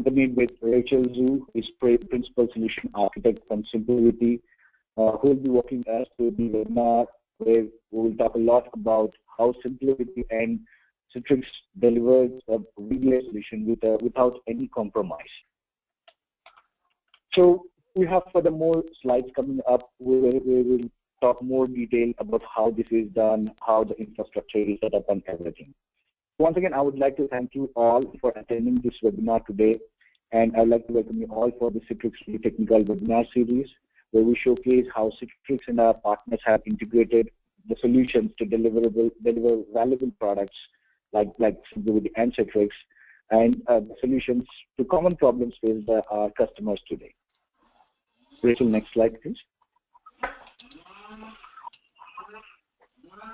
accompanied with Rachel Zhu, who is Principal Solution Architect from SimpliVity, who will be walking us through the webinar where we will talk a lot about how SimpliVity and Citrix delivers a VDI solution without any compromise. So we have furthermore slides coming up where we will talk more detail about how this is done, how the infrastructure is set up and everything. Once again, I would like to thank you all for attending this webinar today, and I would like to welcome you all for the Citrix Technical Webinar Series, where we showcase how Citrix and our partners have integrated the solutions to deliver valuable products like SimpliVity and Citrix, and the solutions to common problems faced by our customers today. Rachel, next slide, please.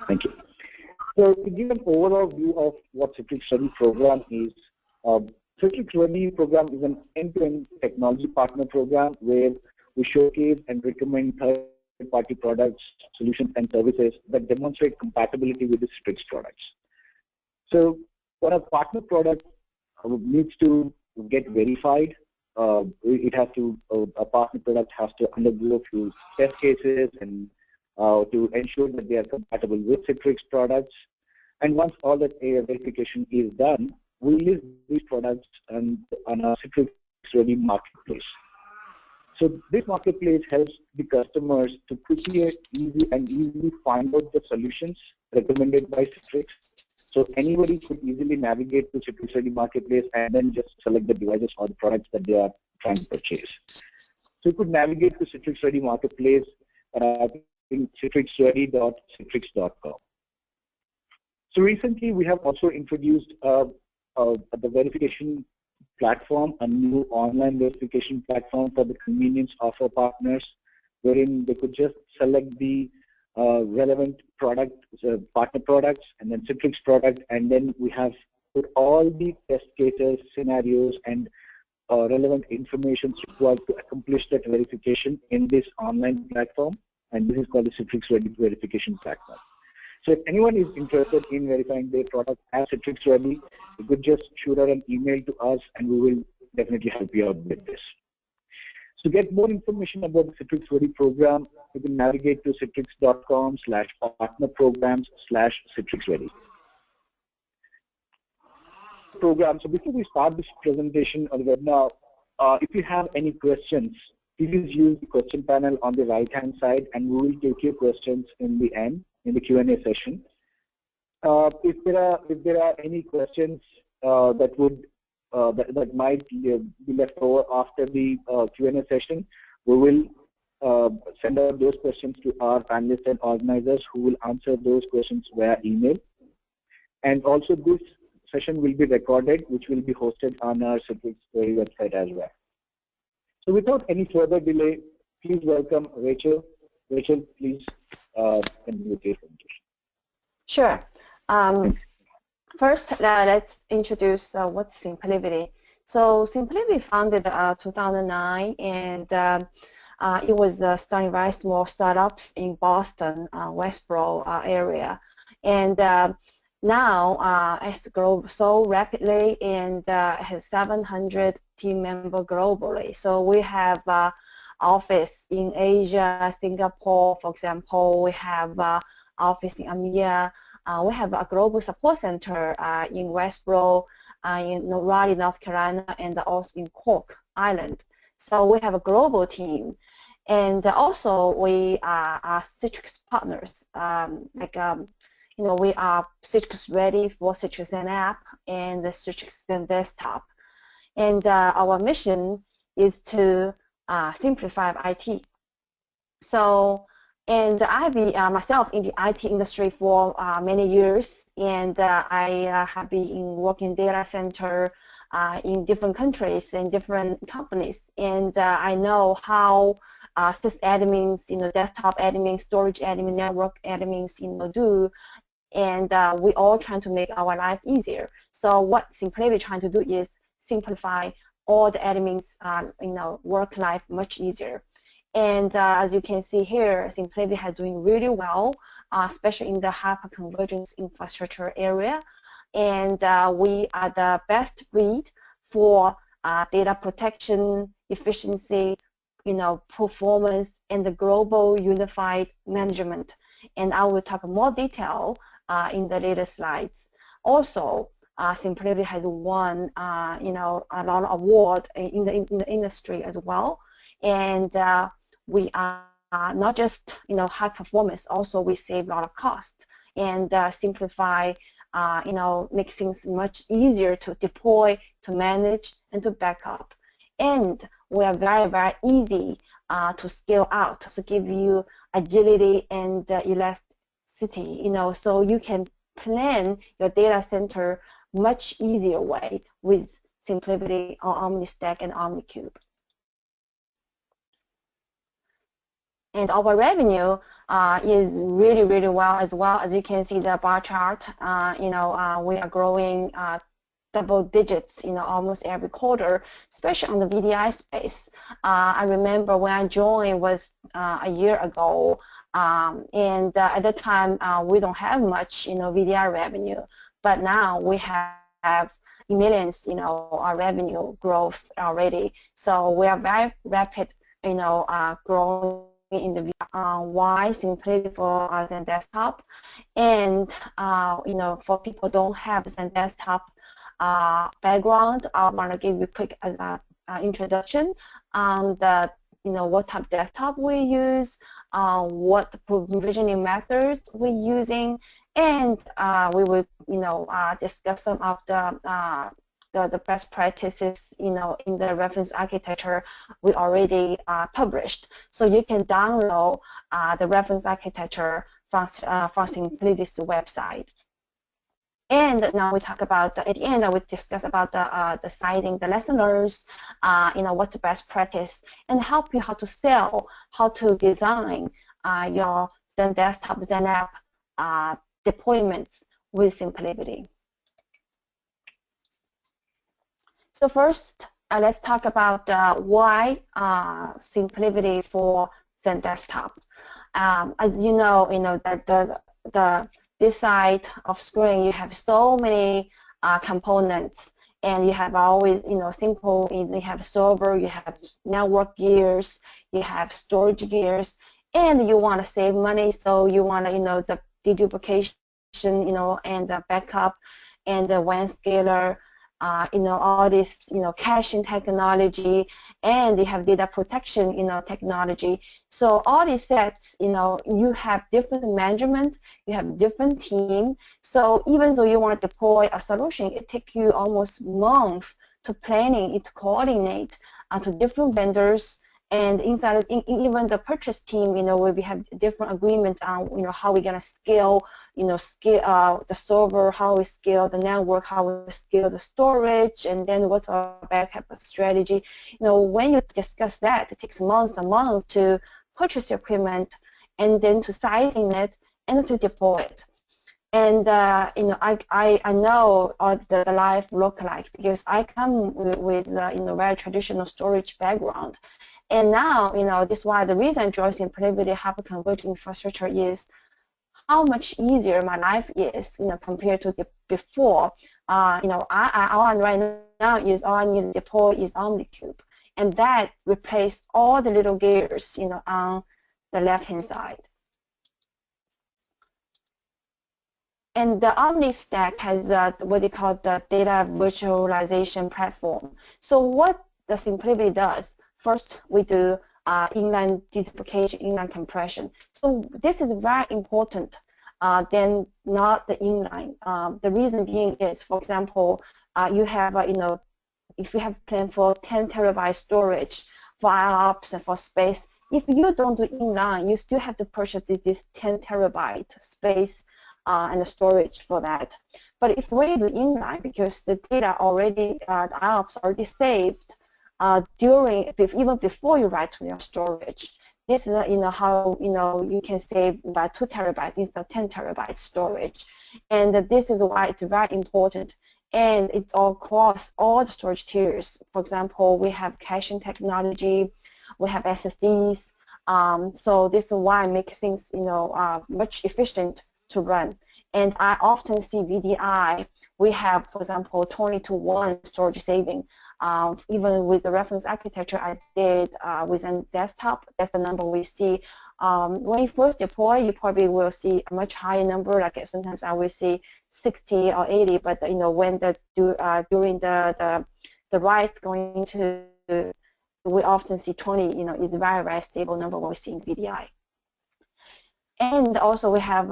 Thank you. So to give an overall view of what Citrix Ready program is, Citrix Ready program is an end-to-end technology partner program where we showcase and recommend third-party products, solutions, and services that demonstrate compatibility with the Citrix products. So when a partner product needs to get verified, it has to, a partner product has to undergo a few test cases and to ensure that they are compatible with Citrix products. And once all that verification is done, we list these products on our Citrix Ready marketplace. So this marketplace helps the customers to quickly and easily find out the solutions recommended by Citrix. So anybody could easily navigate to Citrix Ready marketplace and then just select the devices or the products that they are trying to purchase. So you could navigate to Citrix Ready marketplace in citrixready.citrix.com. So recently we have also introduced the verification platform, a new online verification platform for the convenience of our partners, wherein they could just select the relevant product, partner products, and then Citrix product, and then we have put all the test cases, scenarios, and relevant information required to accomplish that verification in this online platform, and this is called the Citrix Ready verification platform. So if anyone is interested in verifying their product as Citrix Ready, you could just shoot out an email to us and we will definitely help you out with this. To get more information about the Citrix Ready program, you can navigate to citrix.com/partnerprograms/CitrixReady. Program. So before we start this presentation of the webinar, if you have any questions, please use the question panel on the right-hand side, and we will take your questions in the end, in the Q&A session. If there are any questions that might be left over after the Q&A session, we will send out those questions to our panelists and organizers who will answer those questions via email. And also this session will be recorded, which will be hosted on our Citrix website as well. So without any further delay, please welcome Rachel. Rachel, please continue with your presentation. Sure. First, let's introduce what's SimpliVity. So SimpliVity founded 2009, and it was starting very small startups in Boston, Westboro area, and now it's grown so rapidly and has 700 team members globally. So we have office in Asia, Singapore, for example. We have office in EMEA. We have a global support center in Westboro, in Raleigh, North Carolina, and also in Cork, Ireland. So we have a global team. And also we are Citrix partners. We are Citrix Ready for Citrix and App and the Citrix and Desktop. And our mission is to simplify IT. So, and I've been myself in the IT industry for many years, and I have been working data center in different countries and different companies, and I know how sysadmins, desktop admins, storage admin, network admins, do, and we all trying to make our life easier. So what SimpliVity trying to do is simplify all the admins, work life much easier. And as you can see here, SimpliVity is doing really well, especially in the hyper-convergence infrastructure area. And we are the best breed for data protection, efficiency, performance, and the global unified management. And I will talk more detail in the later slides. Also, SimpliVity has won, a lot of awards in the industry as well. And we are not just, high performance. Also, we save a lot of cost and simplify. Make things much easier to deploy, to manage, and to back up. And we are very, very easy to scale out, to give you agility and elasticity, so you can plan your data center much easier way with SimpliVity or OmniStack and OmniCube. And our revenue is really, really well as well. As you can see the bar chart, we are growing double digits, almost every quarter, especially on the VDI space. I remember when I joined was a year ago, and at that time we don't have much, VDI revenue, but now we have millions, our revenue growth already. So we are very rapid, growing in the why SimpliVity for XenDesktop, and for people who don't have XenDesktop background, I want to give you a quick introduction on the what type of desktop we use, what provisioning methods we're using, and we will discuss some of the best practices in the reference architecture we already published. So you can download the reference architecture from SimpliVity's website. And now we talk about, at the end, I will discuss about the sizing, the lesson learned, what's the best practice, and help you how to sell, how to design your XenDesktop, XenApp deployments with SimpliVity. So first, let's talk about why SimpliVity for XenDesktop. As you know, that this side of screen, you have so many components, and you have always, simple. You have server, you have network gears, you have storage gears, and you want to save money, so you want to, the deduplication, and the backup, and the WAN scaler. All this, caching technology, and they have data protection, technology. So all these sets, you have different management, you have different team. So even though you want to deploy a solution, it takes you almost a month to planning it, to coordinate to different vendors. And inside, even the purchase team, we have different agreements on, how we're gonna scale, scale the server, how we scale the network, how we scale the storage, and then what's our backup strategy. When you discuss that, it takes months and months to purchase the equipment, and then to sizing it, and to deploy it. And I know what the life look like, because I come with very traditional storage background. And now, this is why the reason I joined SimpliVity hyper-converged infrastructure is how much easier my life is, compared to before. All right now is all I need to deploy is OmniCube, and that replaced all the little gears, on the left-hand side. And the OmniStack has what they call the data virtualization platform. So what the SimpliVity does? First, we do inline deduplication, inline compression. So this is very important than not the inline. The reason being is, for example, you have, if you have planned for 10 terabyte storage for IOPS and for space, if you don't do inline, you still have to purchase this 10 terabyte space and the storage for that. But if we do inline, because the data already, the IOPS already saved, even before you write to your storage. This is how you can save about 2 terabytes instead of 10 terabytes storage, and this is why it's very important. And it's all across all the storage tiers. For example, we have caching technology, we have SSDs. So this is why it makes things much efficient to run. And I often see VDI. We have, for example, 20 to 1 storage saving. Even with the reference architecture I did with XenDesktop, that's the number we see. When you first deploy, you probably will see a much higher number. Like sometimes I will see 60 or 80, but when during the write going to, we often see 20. Is a very, very stable number when we see in VDI. And also we have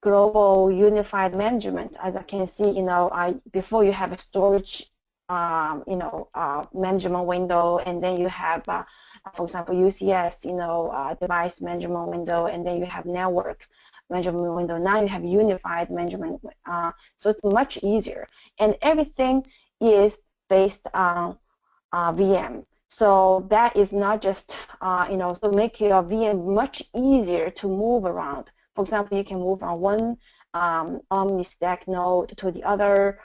global unified management. As I can see, before you have a storage management window, and then you have for example UCS device management window, and then you have network management window. Now you have unified management, so it's much easier, and everything is based on VM. So that is not just so make your VM much easier to move around. For example, you can move from one OmniStack node to the other,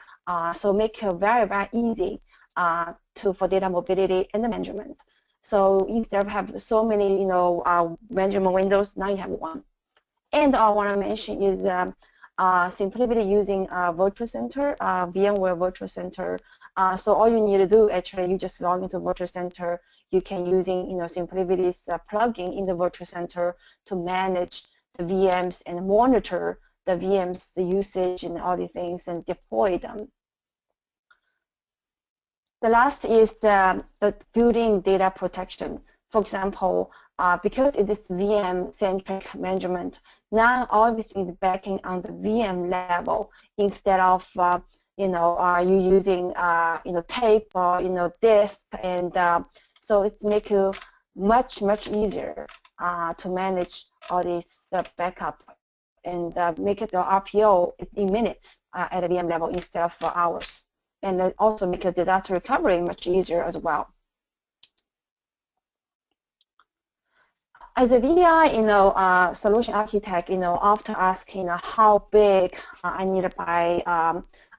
so make it very, very easy for data mobility and the management. So instead of having so many management windows, now you have one. And I want to mention is SimpliVity using Virtual Center, VMware Virtual Center. So all you need to do, actually, you just log into Virtual Center. You can using SimpliVity's plugin in the Virtual Center to manage the VMs and monitor the VMs, the usage, and all the things, and deploy them. The last is the building data protection. For example, because it is VM-centric management, now everything is backing on the VM level instead of you using tape or disk, and so it's make you much easier to manage all this backup, and make it the RPO in minutes at the VM level instead of hours, and then also make your disaster recovery much easier as well. As a VDI, solution architect, often asking how big I need to buy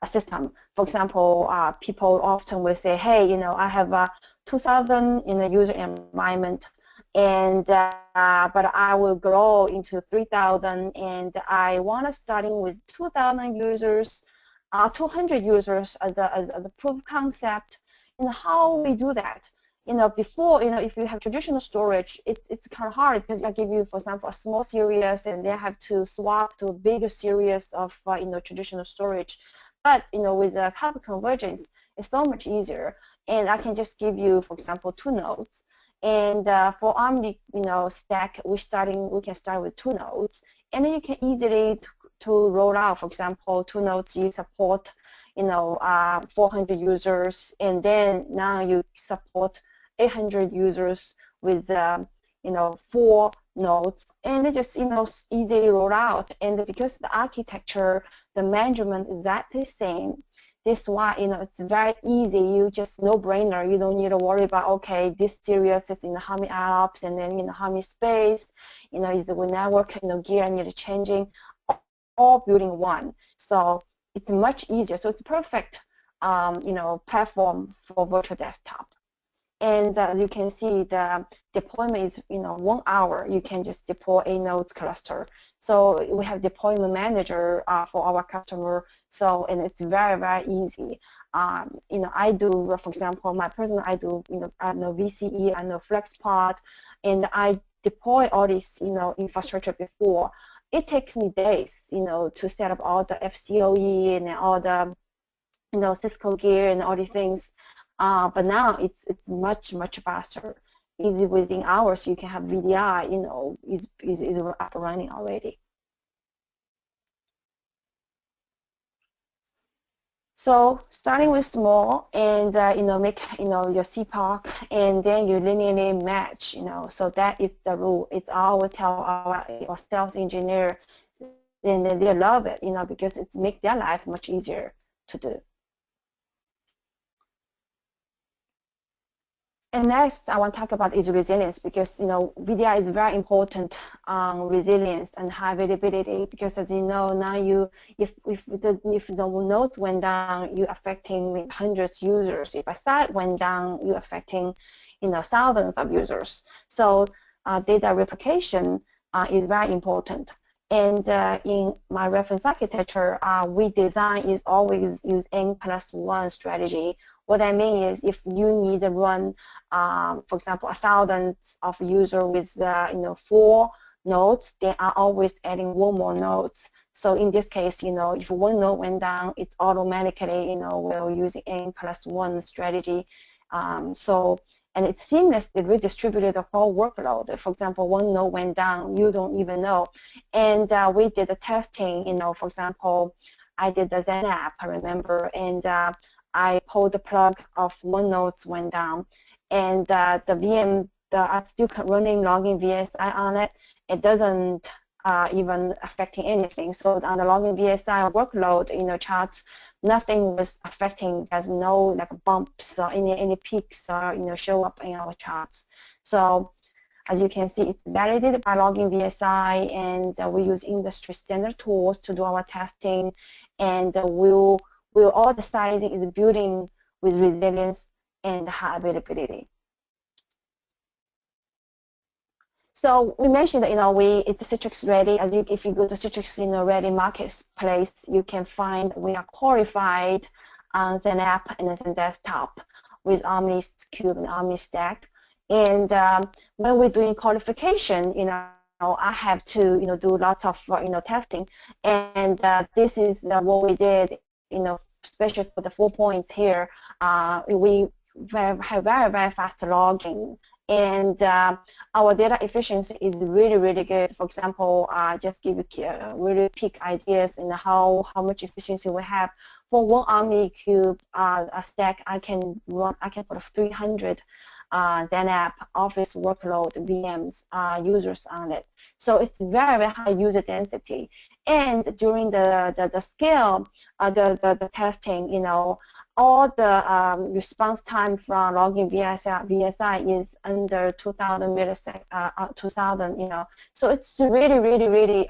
a system. For example, people often will say, hey, I have a 2,000 user environment, and but I will grow into 3,000, and I want to starting with 2,000 users, 200 users as a proof of concept. How we do that? Before, if you have traditional storage, it's kind of hard because I give you, for example, a small series, and then have to swap to a bigger series of, traditional storage. But, with the cloud convergence, it's so much easier. And I can just give you, for example, 2 nodes. And for OmniStack, we can start with 2 nodes, and then you can easily to roll out. For example, 2 nodes you support, 400 users, and then now you support 800 users with 4 nodes, and they just easily roll out. And because the architecture, the management is exactly the same, this is why it's very easy. You just no-brainer. You don't need to worry about, okay, this series is in how many IOPS, and then how many space, is the network gear I need to changing, all building one. So it's much easier. So it's perfect platform for virtual desktop. And as you can see, the deployment is 1 hour. You can just deploy a nodes cluster. So we have deployment manager for our customer. So, and it's very, very easy. I do, for example, I do I know VCE, I know FlexPod, and I deploy all this infrastructure before. It takes me days to set up all the FCOE and all the Cisco gear and all the things. But now it's much faster. Easy, within hours you can have VDI, is up and running already. So starting with small, and make your CPOC, and then you linearly match. So that is the rule. It's all we tell our sales engineer, and they love it, because it's make their life much easier to do. And next, I want to talk about is resilience, because VDI is very important on resilience and high availability. Because as you know, now if the nodes went down, you're affecting hundreds of users. If a site went down, you're affecting thousands of users. So data replication is very important. And in my reference architecture, we design is always use N+1 strategy, What I mean is, if you need to run, for example, 1,000 of user with 4 nodes, they are always adding 1 more nodes. So in this case, if 1 node went down, it's automatically, we're using N+1 strategy. And it's seamlessly redistributed the whole workload. For example, 1 node went down, you don't even know. And we did the testing, for example, I did the XenDesktop, I remember, and I pulled the plug of 1 node went down, and the VM, I'm still running login VSI on it. It doesn't even affecting anything. So on the login VSI workload, charts, nothing was affecting. There's no like bumps or any peaks or show up in our charts. So as you can see, it's validated by login VSI, and we use industry standard tools to do our testing, and all the sizing is building with resilience and high availability. So we mentioned that it's Citrix ready. If you go to Citrix ready marketplace, you can find we are qualified on XenApp and XenDesktop with OmniCube and OmniStack. And when we're doing qualification, I have to do lots of testing, and this is what we did. Especially for the 4 points here, we have very fast logging. And our data efficiency is really, really good. For example, just give you really pick ideas in how much efficiency we have. For 1 OmniCube stack, I can put 300 XenApp Office workload VMs users on it. So it's very, very high user density. And during the scale, the testing, all the response time from login VSI is under 2,000 milliseconds, 2,000, So it's really, really, really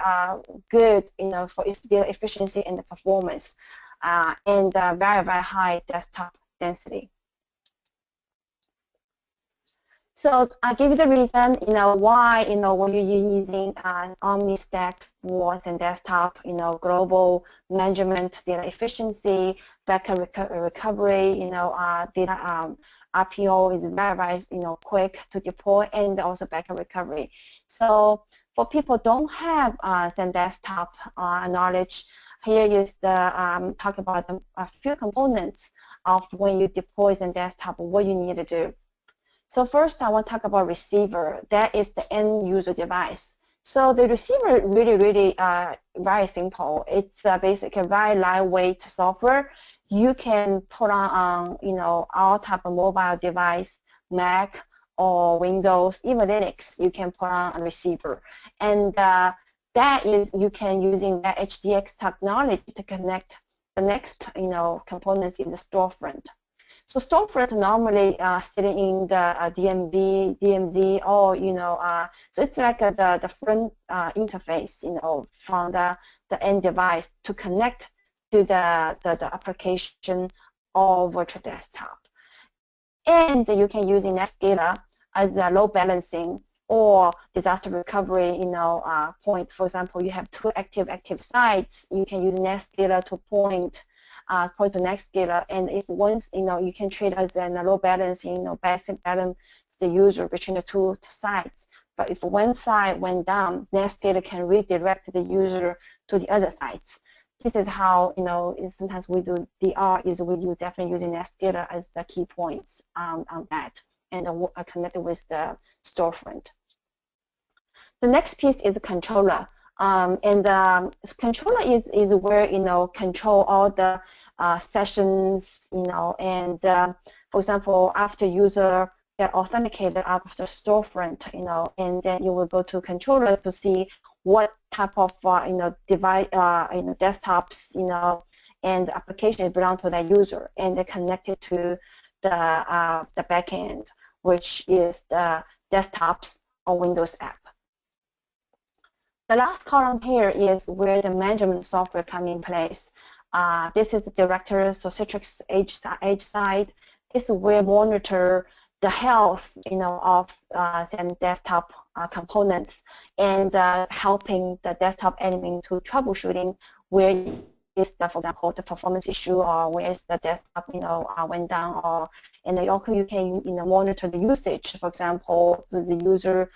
good, for the efficiency and the performance, and very, very high desktop density. So I give you the reason, why, when you're using OmniStack for XenDesktop, global management, data efficiency, backup recovery, data RPO is very, very, quick to deploy, and also backup recovery. So for people don't have XenDesktop knowledge, here is the talk about a few components of when you deploy XenDesktop, what you need to do. So first, I want to talk about receiver. That is the end user device. So the receiver really, really very simple. It's basically a very lightweight software. You can put on, all type of mobile device, Mac or Windows, even Linux. You can put on a receiver, and that is you can using that HDX technology to connect the next, components in the storefront. So storefront normally sitting in the DMZ, or so it's like the front interface, from the end device to connect to the application or virtual desktop. And you can use NetScaler as the load balancing or disaster recovery, points. For example, you have 2 active sites. You can use NetScaler to point to NetScaler, and if once you can treat as a load balancing, balance the user between the 2 sites. But if one side went down, NetScaler can redirect the user to the other sites. This is how sometimes we do DR is we use definitely using NetScaler as the key points on that, and connected with the storefront. The next piece is the controller. Controller is where control all the sessions, and for example, after user get authenticated after storefront, and then you will go to controller to see what type of device, desktops, and applications belong to that user, and they're connected to the backend, which is the desktops or Windows app. The last column here is where the management software come in place. This is the directory, so Citrix edge side. This is where monitor the health, of XenDesktop components, and helping the desktop admin to troubleshooting where is the, for example, the performance issue, or where is the desktop, went down, or and then also you can, monitor the usage. For example, the user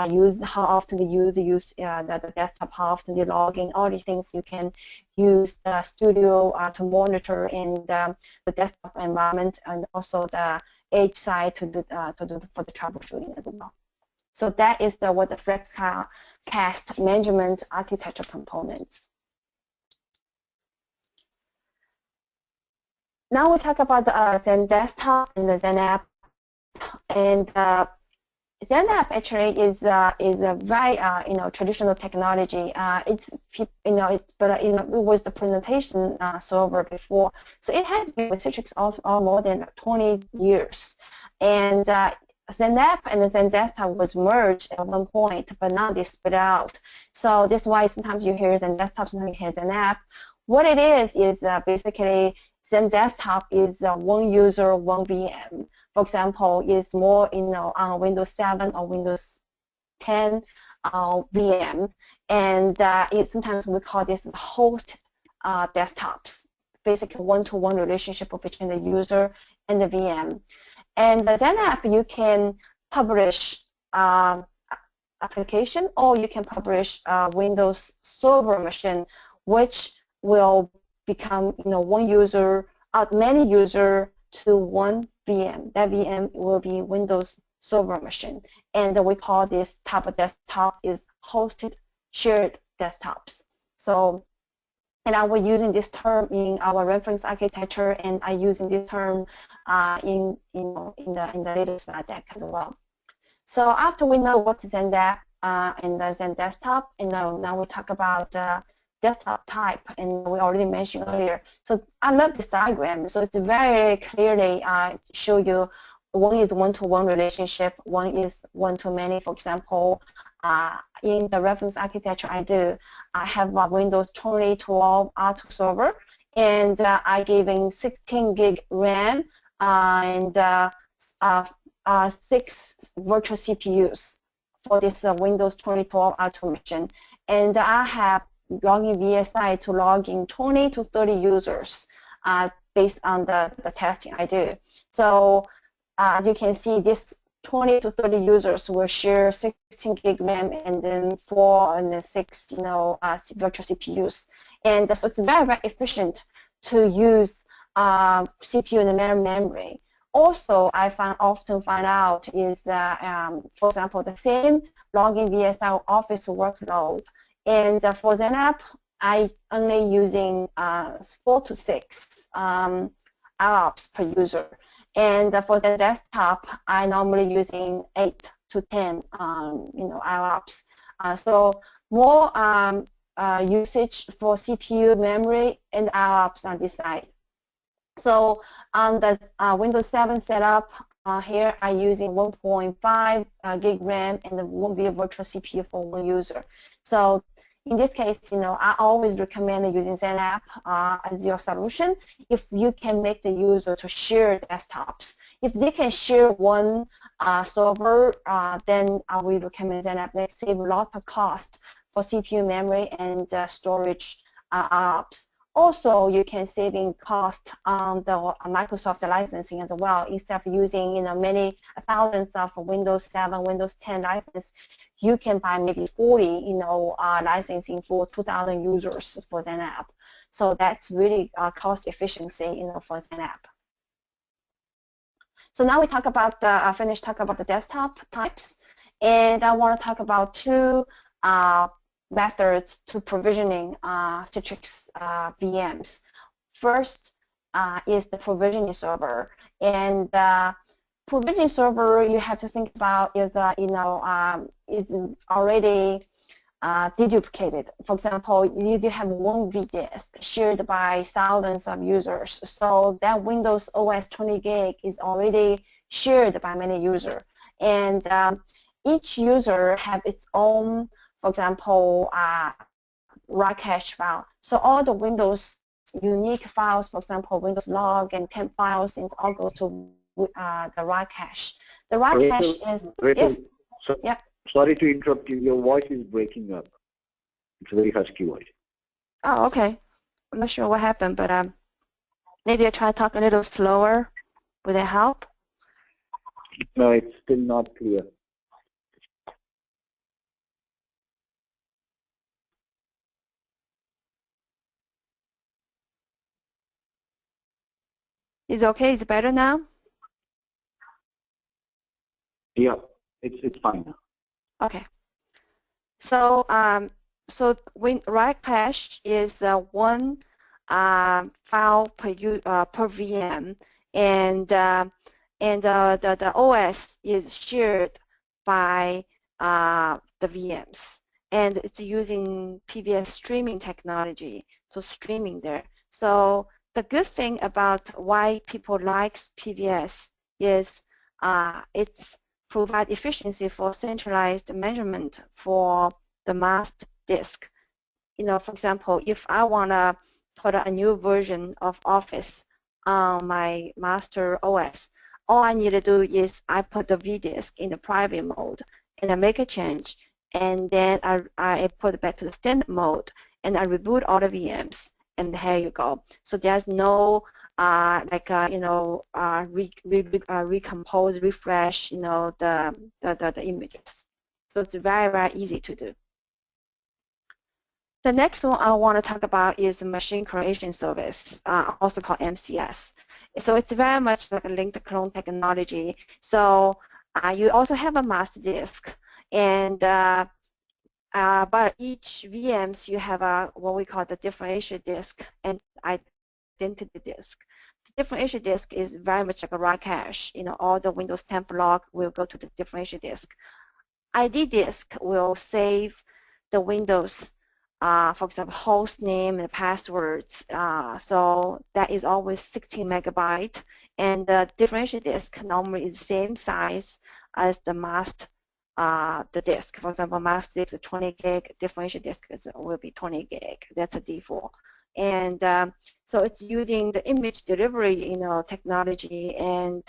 use, how often they use the desktop, how often they log in. All these things you can use the Studio to monitor in the desktop environment, and also the edge side to do for the troubleshooting as well. So that is what the FlexCast management architecture components. Now we talk about the XenDesktop and the XenApp. And XenApp actually is a very traditional technology. It was the presentation server before, so it has been with Citrix all more than 20 years. And XenApp and the XenDesktop was merged at one point, but now they split out. So that's why sometimes you hear XenDesktop, sometimes you hear XenApp. What it is basically XenDesktop is one user, one VM. For example, is more on Windows 7 or Windows 10 VM, and sometimes we call this host desktops. Basically, one-to-one relationship between the user and the VM. And the XenApp, you can publish application, or you can publish Windows Server machine, which will become one user, many user to one VM. That VM will be Windows Server machine, and we call this type of desktop is hosted shared desktops. So, and I was using this term in our reference architecture, and I using this term in the latest slide deck as well. So after we know what is XenApp and the XenDesktop, and now we talk about desktop type, and we already mentioned earlier. So I love this diagram. So it's very clearly show you one is one-to-one relationship, one is one-to-many. For example, in the reference architecture I have a Windows 2012 R2 server, and I giving 16 gig RAM and 6 virtual CPUs for this Windows 2012 R2 machine, and I have login VSI to log in 20 to 30 users based on the testing I do. So as you can see, this 20 to 30 users will share 16 gig RAM and then 4 and 6 virtual CPUs. And so it's very, very efficient to use CPU and memory. Also, I often find out is, for example, the same login VSI office workload. And for XenApp, I only using 4 to 6 IOPS per user. And for the desktop, I normally using 8 to 10 IOPS. So more usage for CPU, memory, and IOPS on this side. So on the Windows 7 setup, here I using 1.5 gig RAM and 1 virtual CPU for one user. So in this case, I always recommend using XenApp as your solution if you can make the user to share desktops. If they can share one server, then I will recommend XenApp. They save a lot of cost for CPU, memory, and storage apps. Also, you can saving cost on the Microsoft licensing as well. Instead of using many thousands of Windows 7, Windows 10 license, you can buy maybe 40 licensing for 2,000 users for XenApp. So that's really cost efficiency for XenApp. So now we talk about finish talk about the desktop types, and I want to talk about two methods to provisioning Citrix VMs. First is the provisioning server, and provisioning server you have to think about is is already deduplicated. For example, you have one vDisk shared by thousands of users, so that Windows OS 20 gig is already shared by many users, and each user have its own, for example, raw cache file. So all the Windows unique files, for example, Windows log and temp files, it all goes to the raw cache. The raw cache is yes. Yeah. Sorry to interrupt you. Your voice is breaking up. It's a very husky voice. Oh, okay. I'm not sure what happened, but maybe I try to talk a little slower. Would that help? No, it's still not clear. Is it okay? Is it better now? Yeah, it's fine now. Okay. So when write cache is one file per VM, and the OS is shared by the VMs, and it's using PBS streaming technology to streaming there. So the good thing about why people like PBS is it's provide efficiency for centralized management for the master disk. For example, if I want to put a new version of Office on my master OS, all I need to do is I put the vDisk in the private mode and I make a change, and then I put it back to the standard mode and I reboot all the VMs, and here you go. So there's no recompose, refresh, the images. So it's very, very easy to do. The next one I want to talk about is machine creation service, also called MCS. So it's very much like a linked clone technology. So you also have a master disk, and but each VMs you have what we call the differential disk and identity disk. The differential disk is very much like a write cache. All the Windows temp log will go to the differential disk. ID disk will save the Windows, for example, host name and passwords. So that is always 16 megabyte, and the differential disk normally is the same size as the master the disk. For example, master disk is 20 gig, differential disk will be 20 gig. That's a default. And so it's using the image delivery, technology, and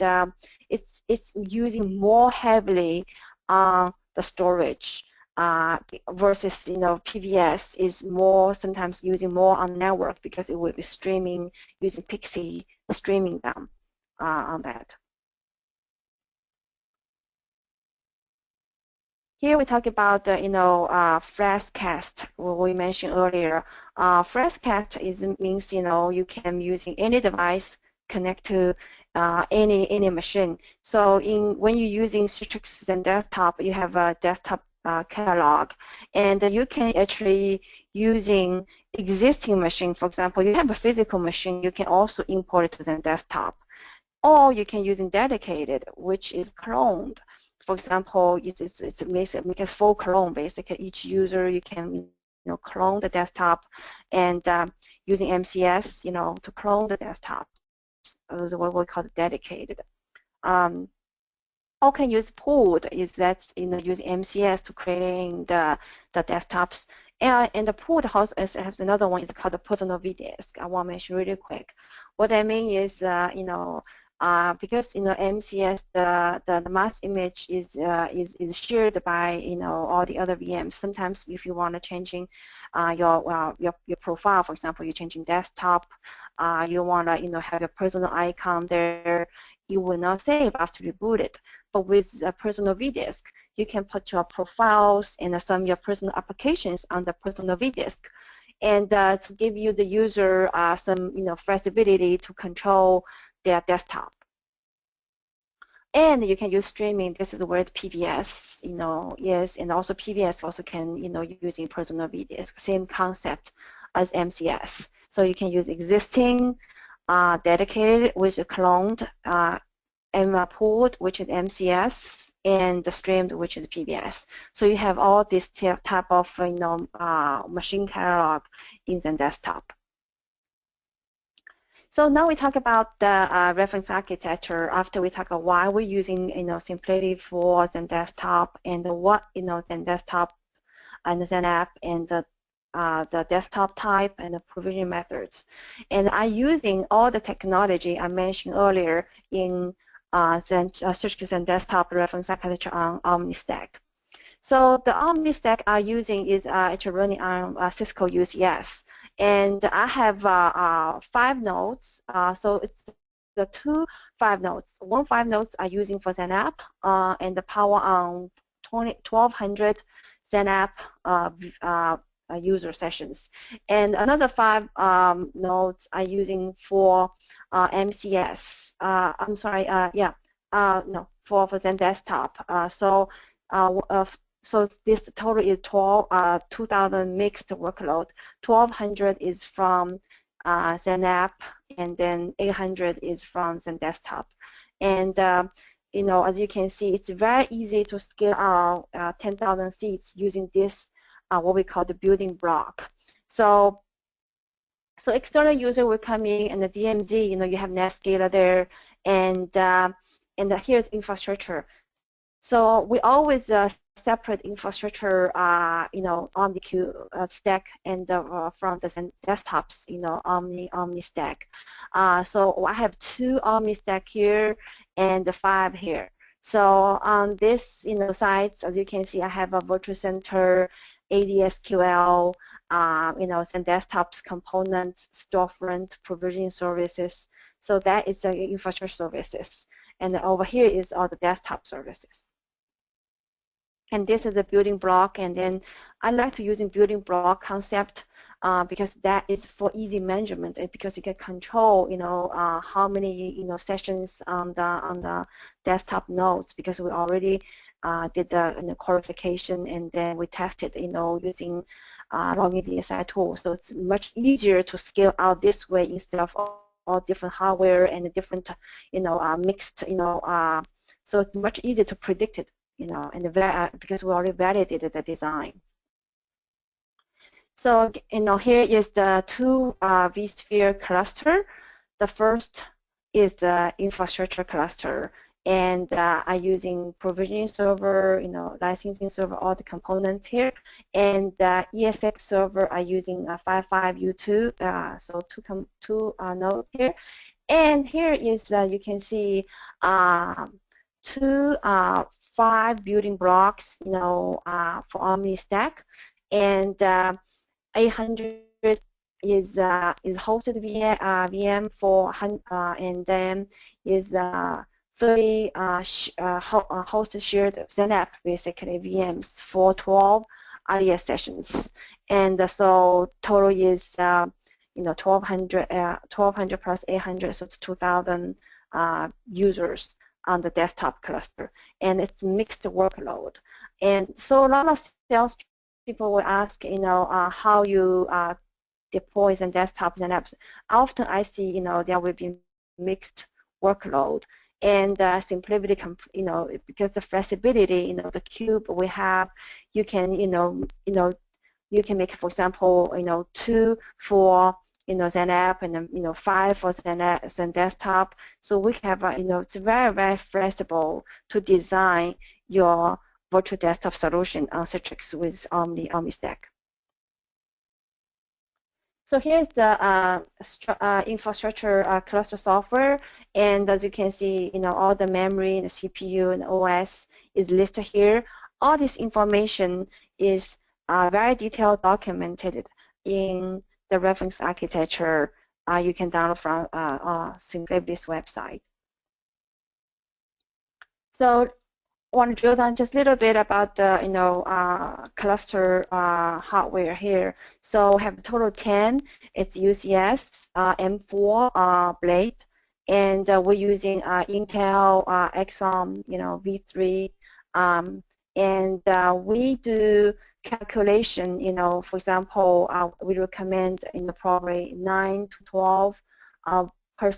it's using more heavily on the storage versus PVS is more sometimes using more on network because it will be streaming using Pixie streaming them on that. Here we talk about FlashCast, what we mentioned earlier. FlashCast means you can using any device connect to any machine. So when you're using Citrix and desktop, you have a desktop catalog, and you can actually using existing machine. For example, you have a physical machine, you can also import it to the desktop, or you can use dedicated, which is cloned. For example, it's make a full clone. Basically, each user you can clone the desktop, and using MCS to clone the desktop. Is what we call dedicated. Or can use pooled, is that using MCS to creating the desktops. And the pooled house has another one is called the personal vDisk. I want to mention really quick. What I mean is because MCS the mass image is shared by all the other VMs. Sometimes if you want to changing your profile, for example, you're changing desktop, you want to have your personal icon there, you will not save after you reboot it. But with a personal vDisk, you can put your profiles and some of your personal applications on the personal vDisk, and to give you the user some flexibility to control their desktop. And you can use streaming. This is where the PBS, yes, and also PBS also can, using personal vDisk. Same concept as MCS. So you can use existing dedicated with a cloned pooled, which is MCS, and the streamed, which is PBS. So you have all this type of machine catalog in the desktop. So now we talk about the reference architecture. After we talk about why we're using SimpliVity for XenDesktop, and what XenDesktop and XenApp, and the desktop type and the provision methods. And I'm using all the technology I mentioned earlier in Citrix and Desktop reference architecture on OmniStack. So the OmniStack I'm using is actually running on Cisco UCS, And I have 5 nodes. So it's the 2 5 nodes. 5 nodes are using for XenApp and the power on 1200 XenApp user sessions. And another 5 nodes are using for MCS. I'm sorry, no, for XenDesktop. So this total is 2,000 mixed workload. 1,200 is from XenApp, and then 800 is from XenDesktop. And you know, as you can see, it's very easy to scale out 10,000 seats using this what we call the building block. So external user will come in, and the DMZ, you know, you have NetScaler there, and here's infrastructure. So we always separate infrastructure, you know, OmniStack and from the desktops, you know, OmniStack. So I have 2 OmniStack here and 5 here. So on this, you know, sites, as you can see, I have a virtual center, ADSQL, you know, XenDesktop's components, storefront, provisioning services. So that is the infrastructure services. And over here is all the desktop services. And this is the building block, and then I like to use building block concept because that is for easy management, and because you can control, you know, how many, you know, sessions on the desktop nodes, because we already did the qualification, and then we tested, you know, using login DSI tool. So it's much easier to scale out this way instead of all different hardware and different, you know, mixed, you know, so it's much easier to predict it, you know, and because we already validated the design. So, you know, here is the 2 vSphere cluster. The first is the infrastructure cluster, and I'm using provisioning server, you know, licensing server, all the components here, and ESX server are using 55U2, so 2 nodes here. And here is, you can see 2 5 building blocks, you know, for OmniStack, and 800 is hosted VM for, and then is 30 hosted shared XenApp, basically VMs for 12 RDS sessions, and so total is you know, 1,200 plus 800, so it's 2,000 users on the desktop cluster, and it's mixed workload. And so a lot of sales people will ask, you know, how you deploy and desktops and apps. Often I see, you know, there will be mixed workload, and SimpliVity, you know, because the flexibility, you know, the cube we have, you can, you can make, for example, you know, 2 for, you know, XenApp, and then, you know, 5 for XenDesktop. So we have, you know, it's very, very flexible to design your virtual desktop solution on Citrix with OmniStack. So here's the infrastructure cluster software, and as you can see, you know, all the memory, the CPU, and OS is listed here. All this information is very detailed, documented in the reference architecture you can download from SimpliVity's website. So I want to drill down just a little bit about the, you know, cluster hardware here. So we have a total 10. It's UCS M4 blade, and we're using Intel Xeon, you know, V3, and we do calculation, you know, for example, we recommend, you know, probably 9 to 12 per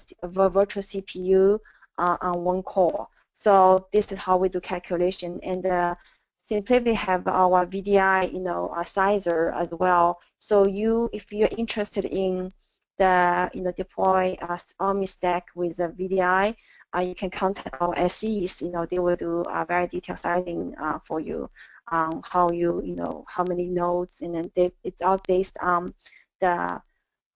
virtual CPU on 1 core. So this is how we do calculation, and SimpliVity have our VDI, you know, sizer as well. So if you're interested in the, you know, deploy OmniStack with a VDI, you can contact our SEs. You know, they will do very detailed sizing for you on how how many nodes, and then it's all based on the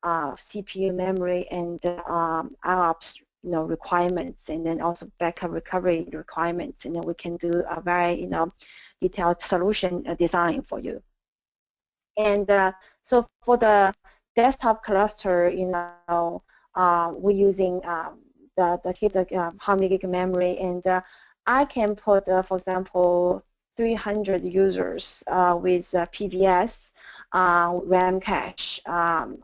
CPU memory and IOPS, you know, requirements, and then also backup recovery requirements, and then we can do a very, you know, detailed solution design for you. And so for the desktop cluster, we're using how many gig memory, and I can put, for example, 300 users with PVS RAM cache on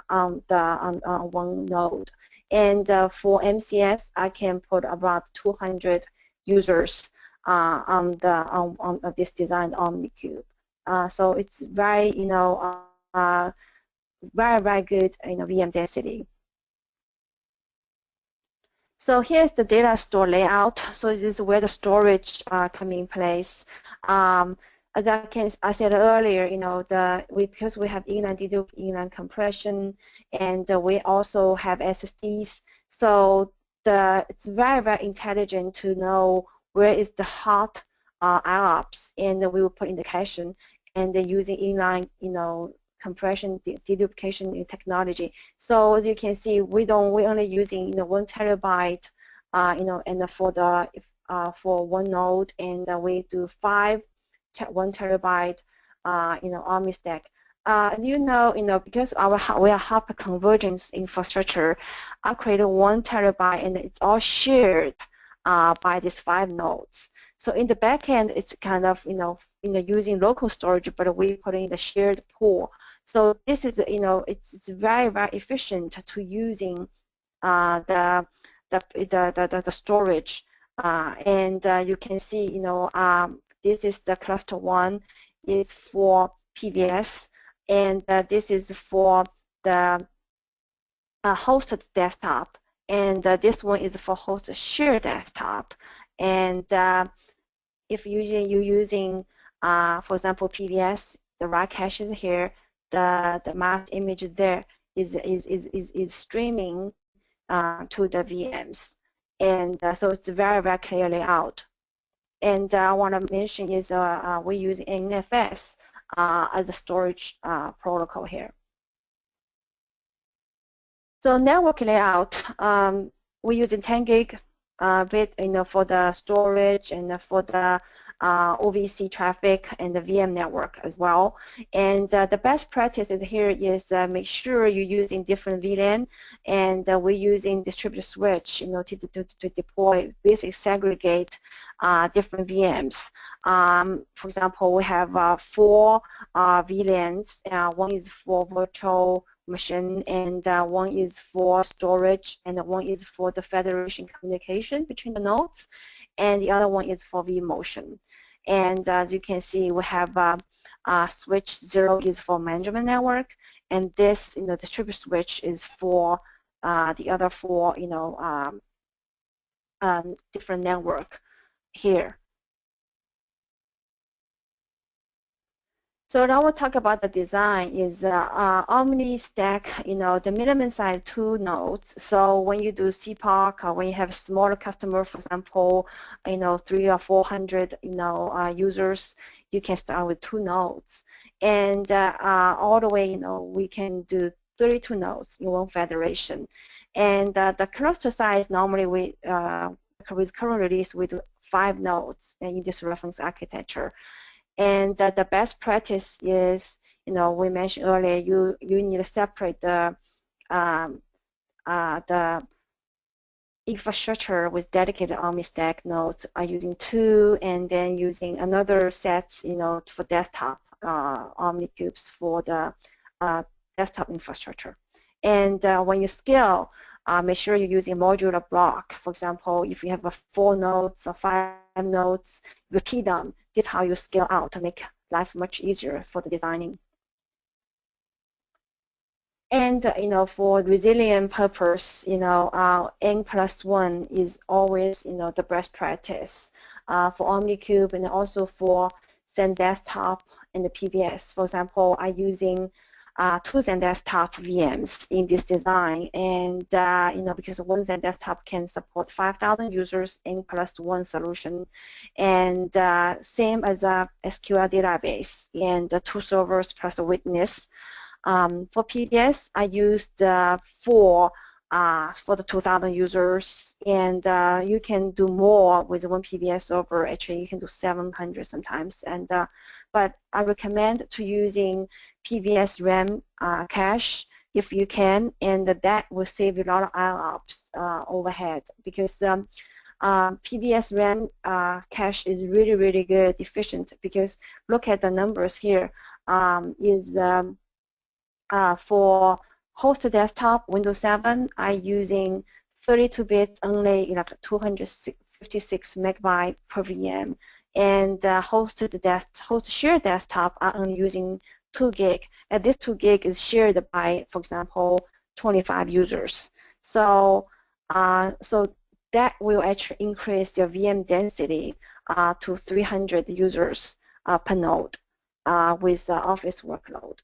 one node, and for MCS, I can put about 200 users on this designed OmniCube. So it's very, very good, VM density. So here's the data store layout. So this is where the storage come in place. As I said earlier, because we have inline dedupe, inline compression, and we also have SSDs. So it's very, very intelligent to know where is the hot IOPS, and we will put in the cache, and then using inline, compression deduplication technology. So as you can see, we're only using 1 terabyte, and for one node, and we do 1 terabyte, OmniStack. As you know, because we are hyper convergence infrastructure, I created 1 terabyte, and it's all shared by these 5 nodes. So in the back end, it's kind of using local storage, but we put in the shared pool. So this is it's very, very efficient to using the storage, and you can see this is the cluster 1 is for PVS, and this is for the hosted desktop, and this one is for hosted shared desktop. And if you're using, for example, PVS, the raw cache is here, the mass image there is streaming to the VMs, and so it's very, very clear layout. And I want to mention is we use NFS as a storage protocol here. So network layout, we're using 10 gig bit, for the storage and for the OVC traffic and the VM network as well. And the best practices here is make sure you're using different VLAN, and we're using distributed switch, to deploy, basically segregate different VMs. For example, we have 4 VLANs. One is for virtual machine, and one is for storage, and one is for the federation communication between the nodes, and the other one is for vMotion. And as you can see, we have switch 0 is for management network, and this distributed switch is for the other 4 different network here. So now we'll talk about the design is OmniStack, the minimum size 2 nodes. So when you do CPOC, or when you have smaller customer, for example, 300 or 400, users, you can start with 2 nodes. And all the way, we can do 32 nodes in one federation. And the cluster size, normally with current release, we do 5 nodes in this reference architecture. And the best practice is, we mentioned earlier, you need to separate the infrastructure with dedicated OmniStack nodes are using 2, and then using another sets, for desktop OmniCubes for the desktop infrastructure. And when you scale, make sure you're using modular block. For example, if you have 4 nodes or 5 nodes, repeat them. This is how you scale out to make life much easier for the designing. And for resilient purpose, N+1 is always the best practice for OmniCube, and also for XenDesktop and the PBS. For example, I'm using 2 XenDesktop VMs in this design, and because one XenDesktop can support 5,000 users in +1 solution, and same as a SQL database, and the 2 servers plus a witness. For PBS, I used 4 for the 2,000 users, and you can do more with 1 PBS server. Actually, you can do 700 sometimes. And but I recommend to using PVS RAM cache, if you can, and that will save a lot of IOPS overhead, because PBS RAM cache is really, really good, efficient, because look at the numbers here. For host desktop Windows 7, I'm using 32 bits only, like 256 megabyte per VM, and host shared desktop are only using 2 gig, and this 2 gig is shared by, for example, 25 users. So that will actually increase your VM density to 300 users per node with Office workload.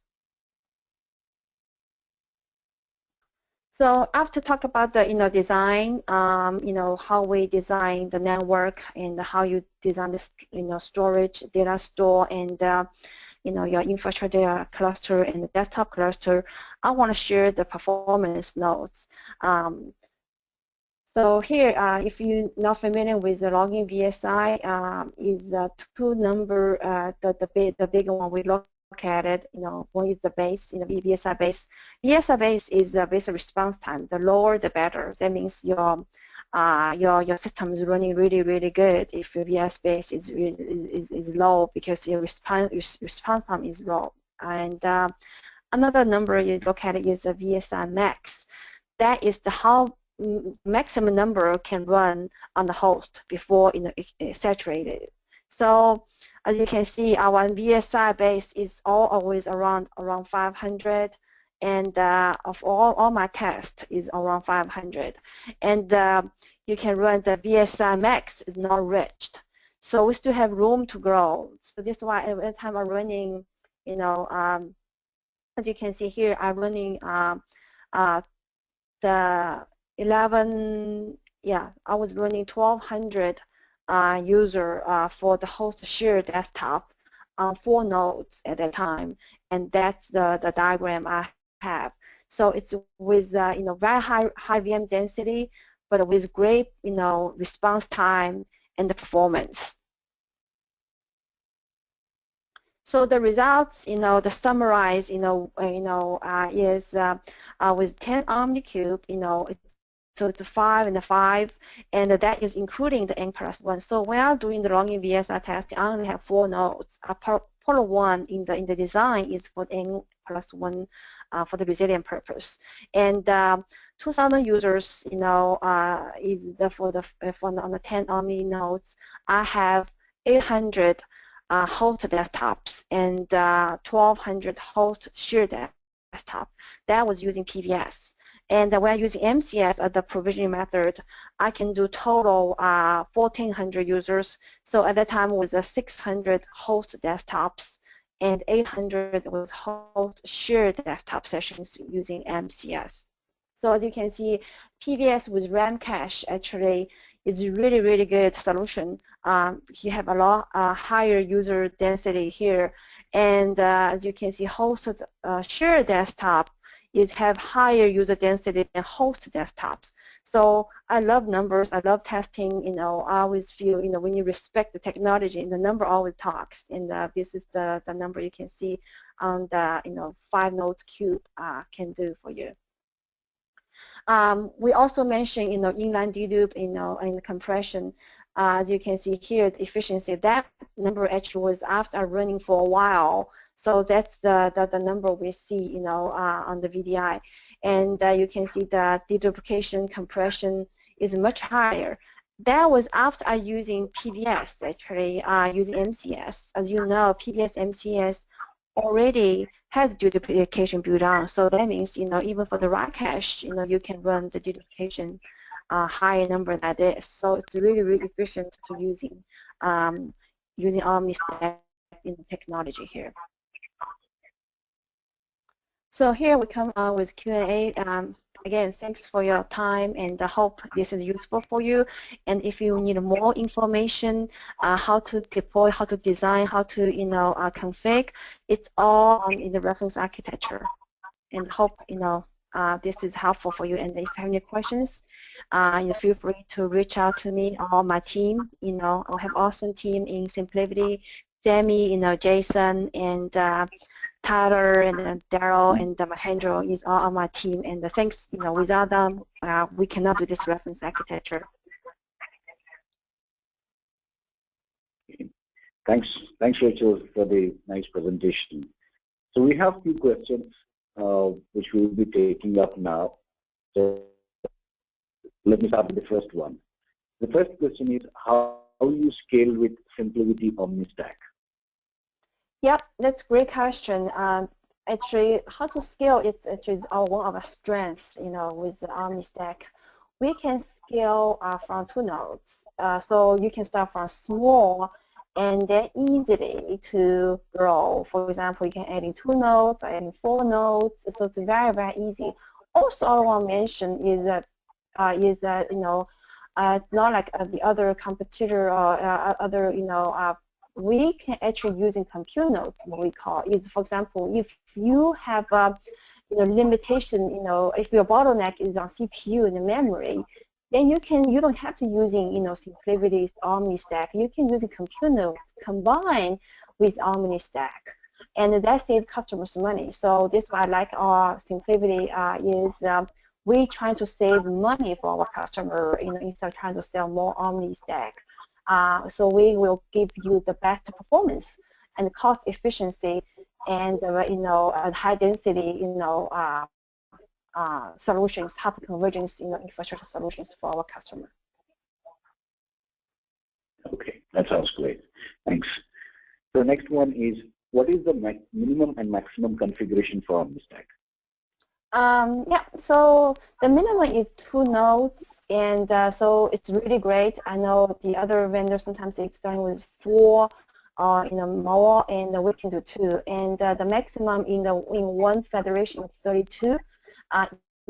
So after talk about the design, how we design the network and how you design the storage, data store, and your infrastructure data cluster and the desktop cluster, I want to share the performance notes. So here, if you're not familiar with the logging VSI, is the two number, the big one we look at it. One is the base, VSI base. VSI base is the basic response time. The lower, the better. That means your system is running really, really good. If your VS base is low, because your response time is low. And another number you look at it is the VSI max. That is the how maximum number can run on the host before it's saturated. So as you can see, our VSI base is always around 500, and of all my tests is around 500, and you can run the VSI max is not reached. So we still have room to grow. So this is why every time I'm running, as you can see here, I'm running the 11, I was running 1,200 user for the host shared desktop on 4 nodes at that time, and that's the diagram I have. So it's with very high VM density, but with great response time and the performance. So the results, the summarize, is with 10 OmniCube, so it's a 5 and a 5, and that is including the N+1. So when I'm doing the logging VSI test, I only have 4 nodes. Port 1 in the design is for N+1 for the resilient purpose, and 2,000 users, is on the 10 Omni nodes. I have 800 host desktops and 1,200 host shared desktop. That was using PBS. And when I'm using MCS as the provisioning method, I can do total 1,400 users. So at that time, it was 600 host desktops and 800 was host shared desktop sessions using MCS. So as you can see, PBS with RAM cache actually is really, really good solution. You have a lot higher user density here, and as you can see, hosted shared desktop have higher user density than host desktops. So I love numbers. I love testing. I always feel when you respect the technology, the number always talks. And this is the number you can see on the 5 nodes cube can do for you. We also mentioned inline dedupe and compression. As you can see here, the efficiency, that number actually was after running for a while. So that's the number we see on the VDI, and you can see the deduplication compression is much higher. That was after I using PBS actually, using MCS. As you know, PBS MCS already has deduplication built on, so that means even for the write cache, you can run the deduplication higher number than this. So it's really, really efficient to using OmniStack in technology here. So here we come with Q&A. Again, thanks for your time, and I hope this is useful for you. And if you need more information, how to deploy, how to design, how to config, it's all in the reference architecture. And hope this is helpful for you. And if you have any questions, feel free to reach out to me or my team. I have awesome team in SimpliVity, Sammy, Jason, and Tyler and then Daryl and Mahendra is all on my team, and thanks, without them, we cannot do this reference architecture. Thanks, Rachel, for the nice presentation. So we have a few questions which we will be taking up now. So let me start with the first one. The first question is how you scale with SimpliVity OmniStack? Yep, that's a great question. Actually, how to scale it is one of our strengths, with the OmniStack. We can scale from 2 nodes. So you can start from small and then easily to grow. For example, you can add in 2 nodes, add in 4 nodes. So it's very, very easy. Also, I want to mention is that it's not like the other competitor or other, we can actually using compute nodes. What we call is, for example, if you have limitation, if your bottleneck is on CPU and memory, then you don't have to using SimpliVity's OmniStack. You can use compute nodes combined with OmniStack, and that saves customers money. So this is why I like our SimpliVity is we trying to save money for our customer, instead of trying to sell more OmniStack. So we will give you the best performance and cost efficiency and high density solutions, hyper convergence infrastructure solutions for our customer. Okay, that sounds great. Thanks. The next one is, what is the minimum and maximum configuration for OmniStack? Yeah, so the minimum is 2 nodes, and so it's really great. I know the other vendors sometimes they're starting with 4 or more, and we can do 2. And the maximum in one federation is 32.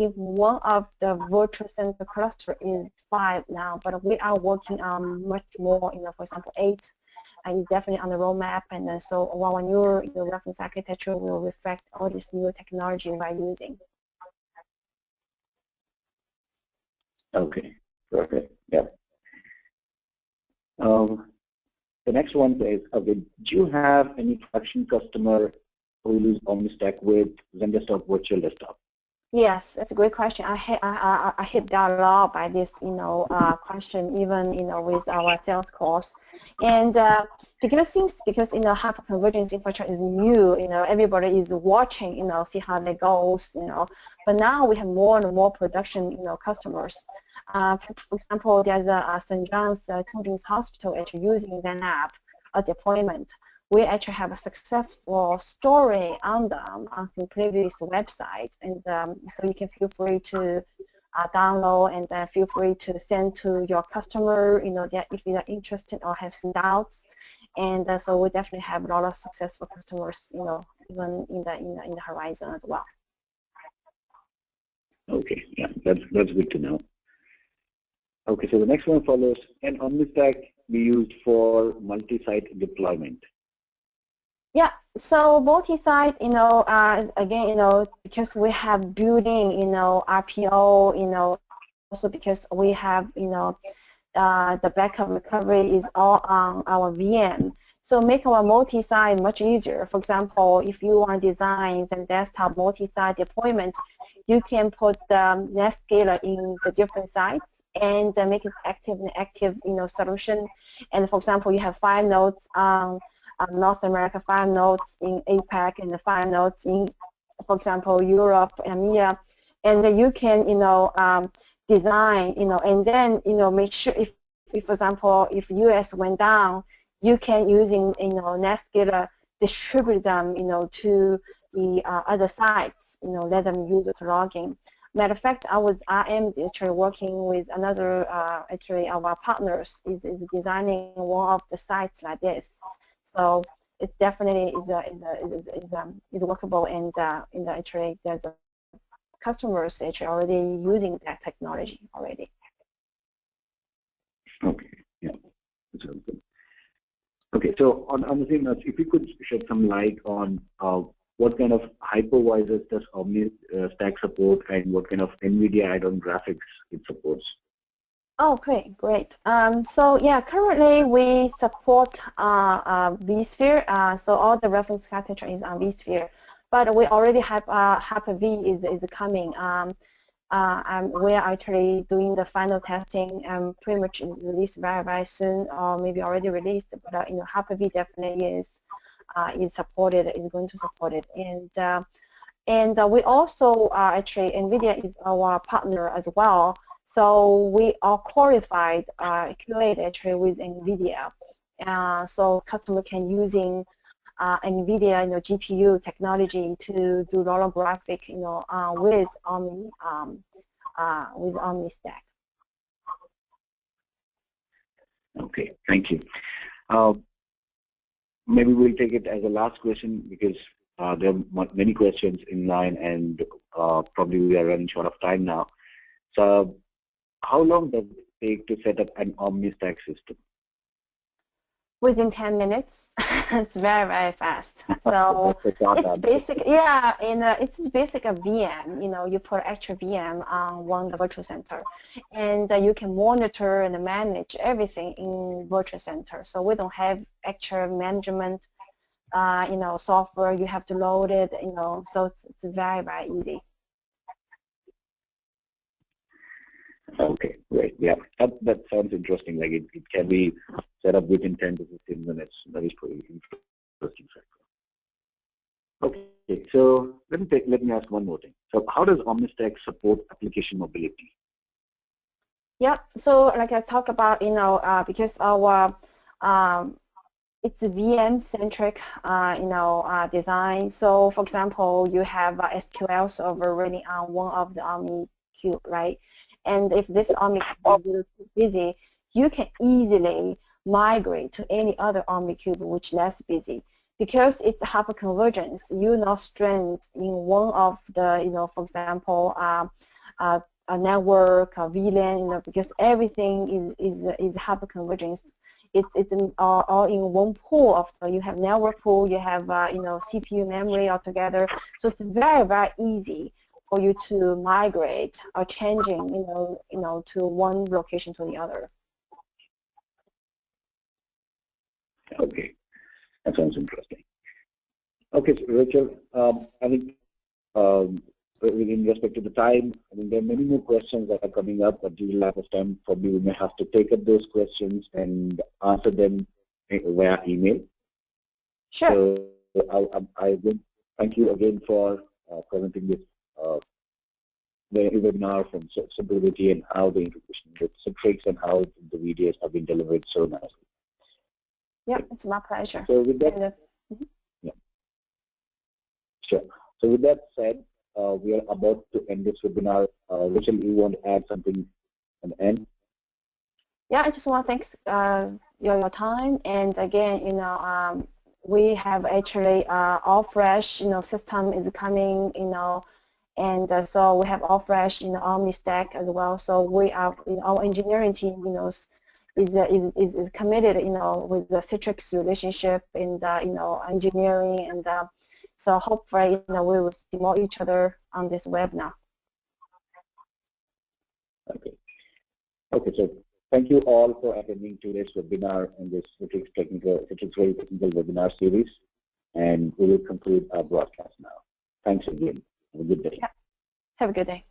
If one of the virtual center cluster is 5 now, but we are working on much more. For example, 8 is definitely on the roadmap, and then so our new reference architecture will reflect all this new technology we're using. Okay, perfect. Yeah. The next one is, do you have any production customer who use OmniStack with XenDesktop Virtual Desktop? Yes, that's a great question. I hit that a lot by this, question, even with our sales calls, and because hyperconvergence infrastructure is new, everybody is watching, see how that goes, But now we have more and more production, customers. For example, there's a St. John's Children's Hospital actually using that app, a deployment. We actually have a successful story on them on SimpliVity's website, and so you can feel free to download and then feel free to send to your customer, if they are interested or have some doubts. And so we definitely have a lot of successful customers, even in the horizon as well. Okay, yeah, that's good to know. Okay, so the next one follows: can OmniStack be used for multi-site deployment? Yeah, so multi-site, again, because we have building, RPO, also because we have, the backup recovery is all on our VM. So make our multi-site much easier. For example, if you want to design some desktop multi-site deployment, you can put the NetScaler in the different sites and make it active, solution. And for example, you have 5 nodes on North America, 5 nodes in APAC, and 5 nodes in, for example, Europe and EMEA, and then you can, design, and then, make sure if, for example, if US went down, you can using, NetScaler distribute them, to the other sites, let them use it to logging. Matter of fact, I am actually working with another, actually our partners is designing one of the sites like this. So it definitely is workable, and actually there's customers actually already using that technology already. Okay, yeah, that sounds good. Okay, so on the same note, if you could shed some light on what kind of hypervisors does OmniStack support, and what kind of NVIDIA add-on graphics it supports? Oh, okay, great. So yeah, currently we support vSphere. So all the reference architecture is on vSphere, but we already have Hyper-V is coming. And we're actually doing the final testing, and pretty much is released very soon, or maybe already released. But Hyper-V definitely is supported, is going to support it, and we also actually NVIDIA is our partner as well. So we are qualified QA actually with NVIDIA. So customer can using NVIDIA GPU technology to do holographic with OmniStack. Okay, thank you. Maybe we'll take it as a last question because there are many questions in line, and probably we are running short of time now. So how long does it take to set up an OmniStack system? Within 10 minutes. It's very fast. So it's basic, yeah, and it's basic a VM. You put extra VM on one the virtual center, and you can monitor and manage everything in virtual center. So we don't have extra management, software. You have to load it, So it's very easy. Okay, great. Yeah, that sounds interesting. Like it can be set up within 10 to 15 minutes. That is pretty interesting. Okay, so let me ask one more thing. So how does OmniStack support application mobility? Yeah, so like I talked about, because our it's a VM-centric, design. So, for example, you have SQL server running on one of the OmniCube, right? And if this OmniCube is busy, you can easily migrate to any other OmniCube which less busy. Because it's hyperconvergence, you're not strained in one of the, for example, a network, a VLAN, because everything is hyperconvergence. It's all in one pool. You have network pool, you have CPU memory all together. So it's very easy for you to migrate or changing to one location to the other. Okay, that sounds interesting. Okay, so Rachel, I think in respect to the time, I mean, there are many more questions that are coming up, but due to lack of time, probably we may have to take up those questions and answer them via email. Sure. So I would thank you again for presenting this webinar from SimpliVity and how the integration with Citrix and how the videos have been delivered so nicely. Yeah, it's my pleasure. So with that, yeah, sure. So with that said, we are about to end this webinar. Rachel, you want to add something at the end? Yeah, I just want to thank your time, and again, we have actually all fresh, system is coming, and so we have all fresh, OmniStack as well. So we are, our engineering team, is committed, with the Citrix relationship and engineering, and so hopefully, we will see more each other on this webinar. Okay. Okay. So thank you all for attending today's webinar and this Citrix very technical webinar series, and we will conclude our broadcast now. Thanks again. Have a good day. Have a good day.